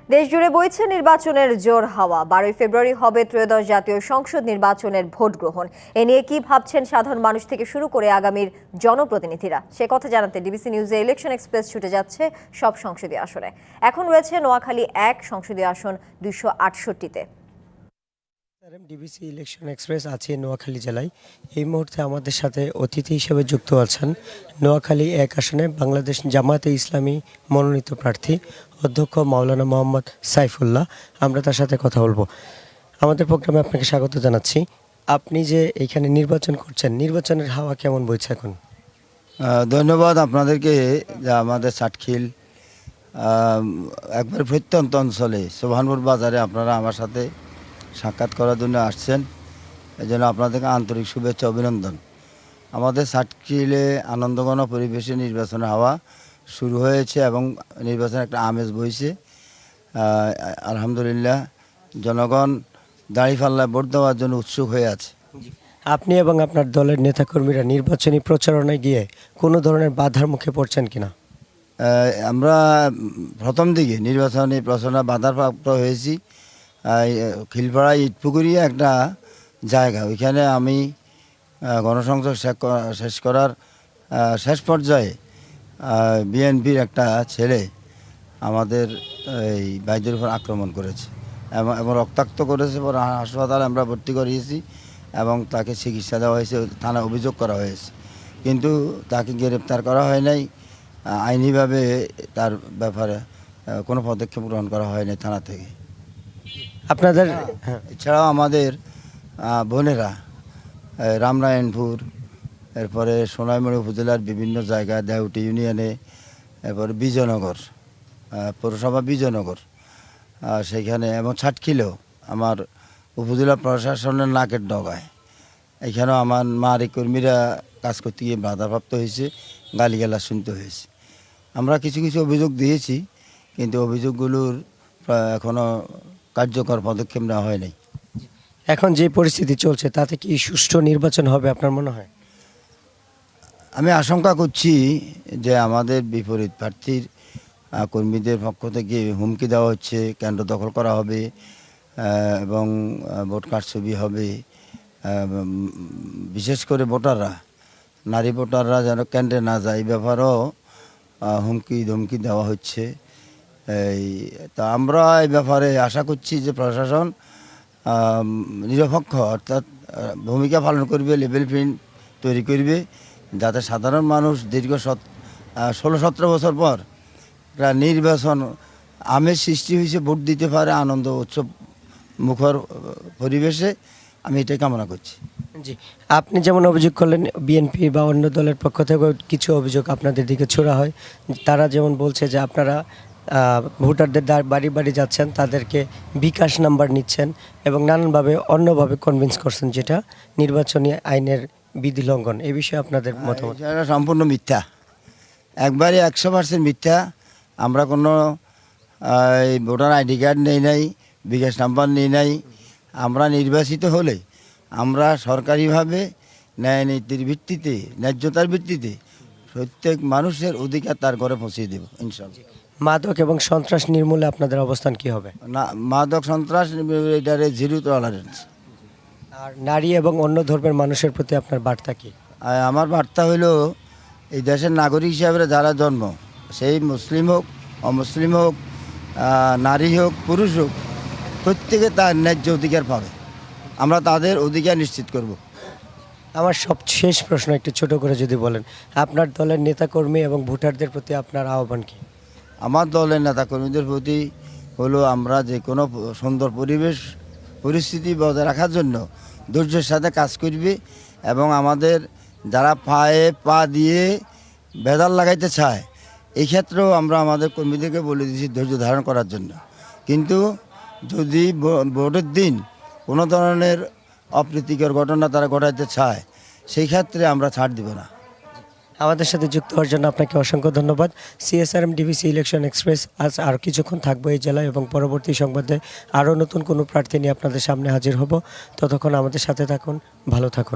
দেশজুড়ে বইছে নির্বাচনের জোর হাওয়া। 12 ফেব্রুয়ারি হবে ত্রয়োদশ জাতীয় সংসদ নির্বাচনের ভোট গ্রহণ। এ নিয়ে কি ভাবছেন সাধারণ মানুষ থেকে শুরু করে আগামীর জনপ্রতিনিধিরা, সে কথা জানাতে ডিবিসি নিউজে ইলেকশন এক্সপ্রেস ছুটে যাচ্ছে সব সংসদীয় আসনে। এখন রয়েছে নোয়াখালী 1 সংসদীয় আসন 268-তে। ডিবিসি ইলেকশন এক্সপ্রেস আছে নোয়াখালী জেলায়। এই মুহূর্তে আমাদের সাথে অতিথি হিসেবে যুক্ত আছেন নোয়াখালী 1 আসনে বাংলাদেশ জামায়াতে ইসলামী মনোনীত প্রার্থী অধ্যক্ষ মাওলানা মোহাম্মদ সাইফুল্লাহ। আমরা তার সাথে কথা বলবো। আমাদের প্রোগ্রামে আপনাকে স্বাগত জানাচ্ছি। আপনি যে এখানে নির্বাচন করছেন, নির্বাচনের হাওয়া কেমন বইছে এখন? ধন্যবাদ আপনাদেরকে যে আমাদের সাতখিল একবার প্রত্যন্ত অঞ্চলে সোভানপুর বাজারে আপনারা আমার সাথে সাক্ষাৎ করার জন্য আসছেন। এই জন্য আপনাদেরকে আন্তরিক শুভেচ্ছা অভিনন্দন। আমাদের সাতখিলে আনন্দঘন পরিবেশে নির্বাচনের হাওয়া শুরু হয়েছে এবং নির্বাচনের একটা আমেজ বইছে। আলহামদুলিল্লাহ, জনগণ দাঁড়িপাল্লায় ভোট দেওয়ার জন্য উৎসুক হয়ে আছে। আপনি এবং আপনার দলের নেতাকর্মীরা নির্বাচনী প্রচারণায় গিয়ে কোনো ধরনের বাধার মুখে পড়ছেন কিনা? আমরা প্রথম দিকে নির্বাচনী প্রচারণা বাধাপ্রাপ্ত হয়েছি। খিলপাড়া ইটপুকুরিয়া একটা জায়গা, ওইখানে আমি গণসংযোগ শেষ করার শেষ পর্যায়ে বিএনপির একটা ছেলে আমাদের এই ভাইদের উপর আক্রমণ করেছে এবং রক্তাক্ত করেছে। পরে হাসপাতালে আমরা ভর্তি করিয়েছি এবং তাকে চিকিৎসা দেওয়া হয়েছে, থানায় অভিযোগ করা হয়েছে, কিন্তু তাকে গ্রেপ্তার করা হয় নাই। আইনিভাবে তার ব্যাপারে কোনো পদক্ষেপ গ্রহণ করা হয়নি থানা থেকে। আপনাদের এছাড়াও আমাদের বোনেরা রামনারায়ণপুর, এরপরে সোনাইমুড়ি উপজেলার বিভিন্ন জায়গা, দেউটি ইউনিয়নে, এরপরে বিজয়নগর পৌরসভা বিজয়নগর, সেখানে এবং ছাটখিলেও আমার উপজেলা প্রশাসনের নাকের ডগায়, এখানেও আমার নারী কর্মীরা কাজ করতে গিয়ে বাধাপ্রাপ্ত হয়েছে, গালিগালাজ শুনতে হয়েছে। আমরা কিছু কিছু অভিযোগ দিয়েছি, কিন্তু অভিযোগগুলোর এখনও কার্যকর পদক্ষেপ নেওয়া হয় নাই। এখন যে পরিস্থিতি চলছে তাতে কি সুষ্ঠু নির্বাচন হবে আপনার মনে হয়? আমি আশঙ্কা করছি যে আমাদের বিপরীত প্রার্থীর কর্মীদের পক্ষ থেকে হুমকি দেওয়া হচ্ছে, কেন্দ্র দখল করা হবে এবং ভোট কারচুপি হবে। বিশেষ করে ভোটাররা, নারী ভোটাররা যেন কেন্দ্রে না যায়, এই ব্যাপারেও হুমকি ধমকি দেওয়া হচ্ছে। তা আমরা এই ব্যাপারে আশা করছি যে প্রশাসন নিরপেক্ষ অর্থাৎ ভূমিকা পালন করবে, লেভেল ফিল্ড তৈরি করবে, যাতে সাধারণ মানুষ দীর্ঘ 16-17 বছর পর একটা নির্বাচন আমেজ সৃষ্টি হয়েছে, ভোট দিতে পারে আনন্দ উৎসব মুখর পরিবেশে। আমি এটাই কামনা করছি। জি, আপনি যেমন অভিযোগ করলেন, বিএনপি বা অন্য দলের পক্ষ থেকে কিছু অভিযোগ আপনাদের দিকে ছোড়া হয়। তারা যেমন বলছে যে আপনারা ভোটারদের বাড়ি বাড়ি যাচ্ছেন, তাদেরকে বিকাশ নাম্বার নিচ্ছেন এবং নানানভাবে অন্যভাবে কনভিন্স করছেন, যেটা নির্বাচনী আইনের বিধি লঙ্ঘন। এই বিষয়ে আপনাদের মতামত? এটা সম্পূর্ণ মিথ্যা, একবারে 100% মিথ্যা। আমরা কোনো ভোটার আইডি কার্ড নেই নাই, বিকাশ নাম্বার নেই নাই। আমরা নির্বাচিত হলে আমরা সরকারিভাবে ন্যায় নীতির ভিত্তিতে, ন্যায্যতার ভিত্তিতে প্রত্যেক মানুষের অধিকার তার ঘরে পৌঁছে দেব ইনশাল্লাহ। মাদক এবং সন্ত্রাস নির্মূলে আপনাদের অবস্থান কি হবে? না, মাদক সন্ত্রাস এটারে জিরো টলারেন্স। আর নারী এবং অন্য ধর্মের মানুষের প্রতি আপনার বার্তা কি? আমার বার্তা হলো, এই দেশের নাগরিক হিসাবে যারা জন্ম, সেই মুসলিম হোক অমুসলিম হোক, নারী হোক পুরুষ হোক, প্রত্যেকে তার ন্যায্য অধিকার পাবে। আমরা তাদের অধিকার নিশ্চিত করব। আমার সব শেষ প্রশ্ন একটু ছোট করে যদি বলেন, আপনার দলের নেতাকর্মী এবং ভোটারদের প্রতি আপনার আহ্বান কি? আমার দলের নেতাকর্মীদের প্রতি হলো, আমরা যে কোনো সুন্দর পরিস্থিতি বজায় রাখার জন্য ধৈর্যের সাথে কাজ করবে এবং আমাদের যারা পায়ে পা দিয়ে ভেদাল লাগাইতে চায়, এই ক্ষেত্রেও আমরা আমাদের কর্মীদেরকে বলে দিয়েছি ধৈর্য ধারণ করার জন্য। কিন্তু যদি ভোটের দিন কোনো ধরনের অপ্রীতিকর ঘটনা তারা ঘটাইতে চায়, সেই ক্ষেত্রে আমরা ছাড় দিব না। আমাদের সাথে যুক্ত হওয়ার জন্য আপনাকে অসংখ্য ধন্যবাদ। সিএসআরএম ডিবিসি ইলেকশন এক্সপ্রেস আজ আর কিছুক্ষণ থাকবো এই জেলায় এবং পরবর্তী সংবাদে আরও নতুন কোনো প্রার্থী নিয়ে আপনাদের সামনে হাজির হব। ততক্ষণ আমাদের সাথে থাকুন, ভালো থাকুন।